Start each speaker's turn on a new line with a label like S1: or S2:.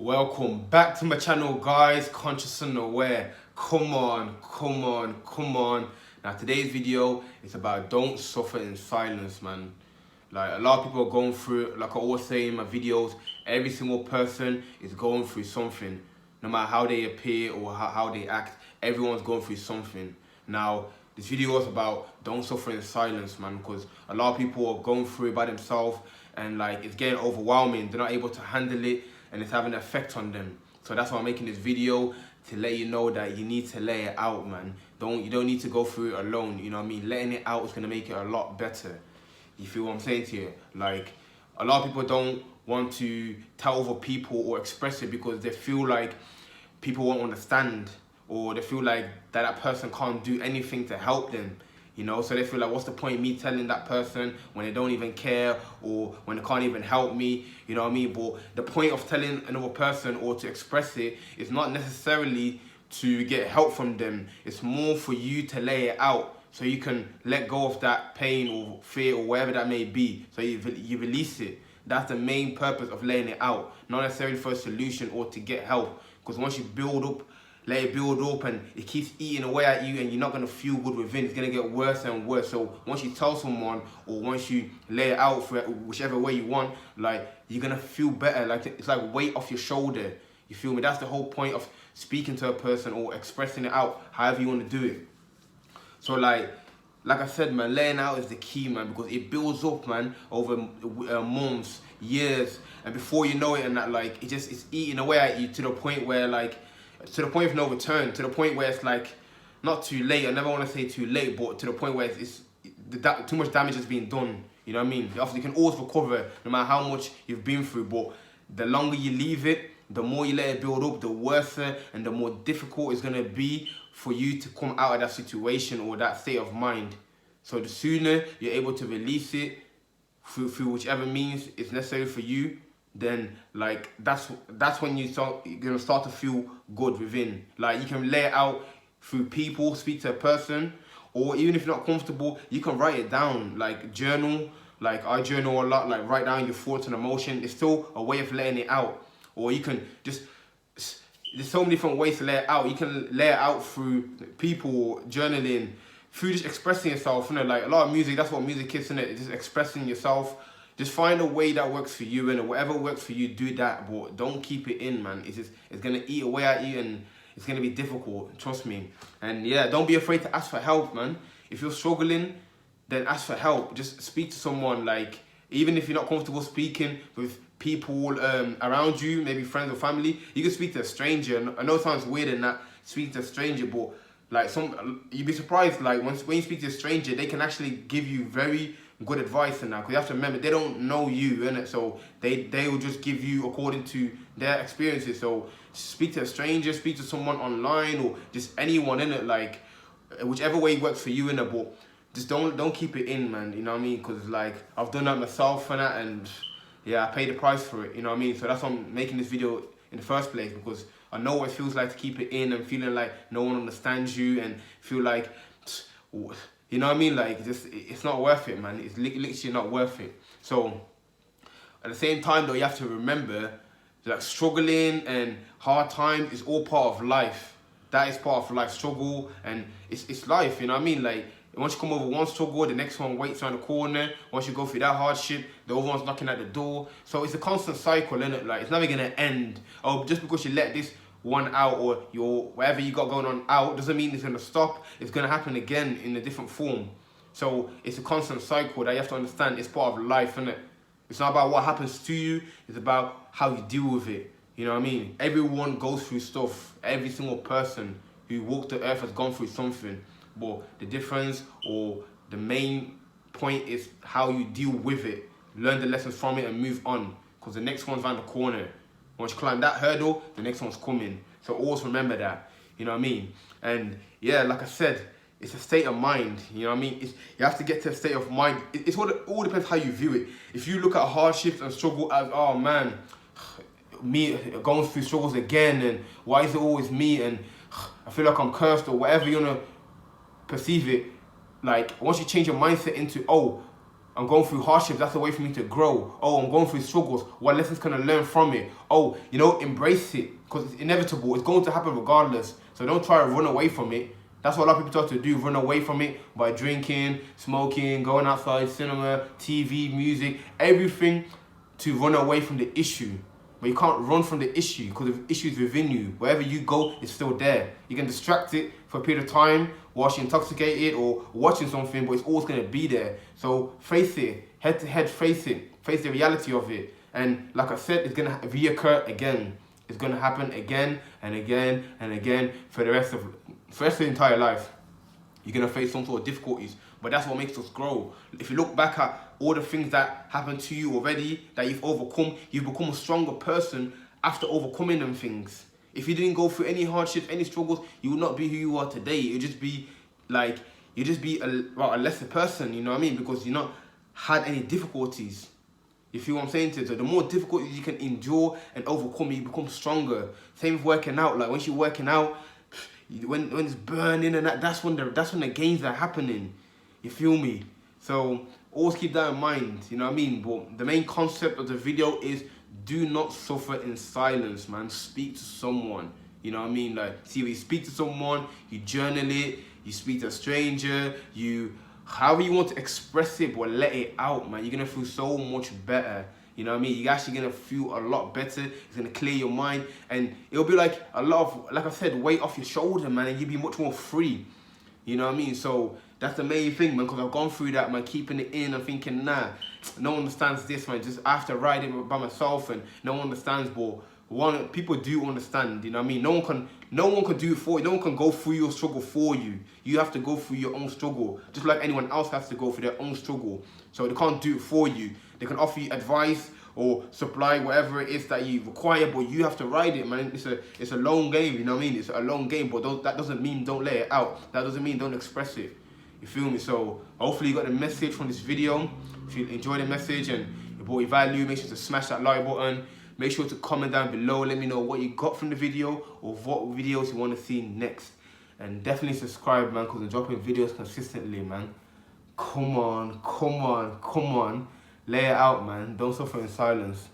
S1: Welcome back to my channel, guys. Conscious and aware. Come on. Now today's video is about don't suffer in silence, man. Like, a lot of people are going through it. Like I always say in my videos, every single person is going through something. No matter how they appear or how they act, everyone's going through something. Now, this video is about don't suffer in silence, man, because a lot of people are going through it by themselves and like it's getting overwhelming. They're not able to handle it and it's having an effect on them. So that's why I'm making this video, to let you know that you need to lay it out, man. You don't need to go through it alone, you know what I mean? Letting it out is gonna make it a lot better. You feel what I'm saying to you? Like, a lot of people don't want to tell other people or express it because they feel like people won't understand, or they feel like that person can't do anything to help them, you know? So they feel like, what's the point of me telling that person when they don't even care, or when they can't even help me, you know what I mean? But the point of telling another person or to express it is not necessarily to get help from them. It's more for you to lay it out so you can let go of that pain or fear or whatever that may be, so you release it. That's the main purpose of laying it out, not necessarily for a solution or to get help. Because once you build up, let it build up and it keeps eating away at you and you're not going to feel good within, it's going to get worse and worse. So once you tell someone, or once you lay it out for whichever way you want, like, you're going to feel better. Like, it's like weight off your shoulder. You feel me? That's the whole point of speaking to a person or expressing it out, however you want to do it. So like I said, man, laying out is the key, man, because it builds up, man, over months, years, and before you know it, and that, like, it's eating away at you to the point where, like, to the point of no return, to the point where it's like not too late. I never want to say too late, but to the point where too much damage has been done. You know what I mean? Obviously, you can always recover no matter how much you've been through, but the longer you leave it, the more you let it build up, the worse and the more difficult it's gonna be for you to come out of that situation or that state of mind. So the sooner you're able to release it through whichever means is necessary for you, then like that's when you're gonna start to feel good within. Like, you can lay it out through people, speak to a person, or even if you're not comfortable, you can write it down, like journal. Like, I journal a lot, like write down your thoughts and emotion. It's still a way of letting it out. Or you can just, there's so many different ways to lay it out. You can lay it out through people, journaling, through just expressing yourself, you know, like a lot of music, that's what music is, isn't it? Just expressing yourself. Just find a way that works for you, and whatever works for you, do that, but don't keep it in, man. It's gonna eat away at you and it's gonna be difficult, trust me. And yeah, don't be afraid to ask for help, man. If you're struggling, then ask for help. Just speak to someone, like, even if you're not comfortable speaking with people around you, maybe friends or family, you can speak to a stranger. I know it sounds weird in that, speak to a stranger, but like, you'd be surprised, like, when you speak to a stranger, they can actually give you very good advice in that, because you have to remember, they don't know you, innit? So they will just give you according to their experiences. So speak to a stranger, speak to someone online, or just anyone, innit? Like, whichever way works for you, innit? But just don't keep it in, man, you know what I mean? Because like, I've done that myself and that, and yeah, I paid the price for it, you know what I mean? So that's why I'm making this video in the first place, because I know what it feels like to keep it in and feeling like no one understands you and feel like, you know what I mean? Like, it's not worth it, man. It's literally not worth it. So at the same time, though, you have to remember that struggling and hard times is all part of life. That is part of life, struggle, and it's life, you know what I mean? Like, once you come over one struggle, the next one waits around the corner. Once you go through that hardship, the other one's knocking at the door. So it's a constant cycle, isn't it? Like, it's never gonna end. Oh, just because you let this one out, or whatever you got going on out, doesn't mean it's gonna stop. It's gonna happen again in a different form. So it's a constant cycle that you have to understand. It's part of life, isn't it? It's not about what happens to you. It's about how you deal with it. You know what I mean? Everyone goes through stuff. Every single person who walked the earth has gone through something. But the difference, or the main point, is how you deal with it. Learn the lessons from it and move on. Because the next one's around the corner. Once you climb that hurdle, the next one's coming. So always remember that. You know what I mean? And yeah, like I said, it's a state of mind. You know what I mean? You have to get to a state of mind. It all depends how you view it. If you look at hardships and struggle as, oh man, me going through struggles again, and why is it always me, and I feel like I'm cursed, or whatever you want to perceive it, like, once you change your mindset into, oh, I'm going through hardships, that's a way for me to grow. Oh, I'm going through struggles, what lessons can I learn from it? Oh, you know, embrace it, because it's inevitable, it's going to happen regardless. So don't try to run away from it. That's what a lot of people try to do, run away from it by drinking, smoking, going outside, cinema, TV, music, everything to run away from the issue. But you can't run from the issue because the issue is within you. Wherever you go, it's still there. You can distract it for a period of time, whilst you're intoxicated or watching something, but it's always going to be there. So face it, head to head, face it, face the reality of it. And like I said, it's going to reoccur again. It's going to happen again and again and again for the rest of the entire life. You're going to face some sort of difficulties, but that's what makes us grow. If you look back at all the things that happened to you already, that you've overcome, you've become a stronger person after overcoming them things. If you didn't go through any hardships, any struggles, you would not be who you are today. You'd just be like, a lesser person, you know what I mean? Because you've not had any difficulties. You feel what I'm saying to you? So the more difficulties you can endure and overcome, you become stronger. Same with working out. Like once you're working out, when it's burning and that's when the gains are happening. You feel me? So always keep that in mind, you know what I mean? But the main concept of the video is do not suffer in silence, man. Speak to someone, you know what I mean? Like, see, when you speak to someone, you journal it, you speak to a stranger, however you want to express it, but let it out, man. You're gonna feel so much better. You know what I mean? You're actually gonna feel a lot better. It's gonna clear your mind, and it'll be like a lot of, like I said, weight off your shoulder, man, and you'll be much more free. You know what I mean? So that's the main thing, man, because I've gone through that, man, keeping it in and thinking, nah, no one understands this, man. Just after riding by myself, and no one understands, but people do understand, you know what I mean? No one can do it for you. No one can go through your struggle for you. You have to go through your own struggle, just like anyone else has to go through their own struggle. So they can't do it for you. They can offer you advice or supply whatever it is that you require, but you have to ride it, man. It's a long game, you know what I mean? It's a long game, but that doesn't mean don't let it out. That doesn't mean don't express it. You feel me? So hopefully you got the message from this video. If you enjoyed the message and you brought your value, make sure to smash that like button. Make sure to comment down below. Let me know what you got from the video or what videos you want to see next. And definitely subscribe, man, because I'm dropping videos consistently, man. Come on, come on, come on. Lay it out, man. Don't suffer in silence.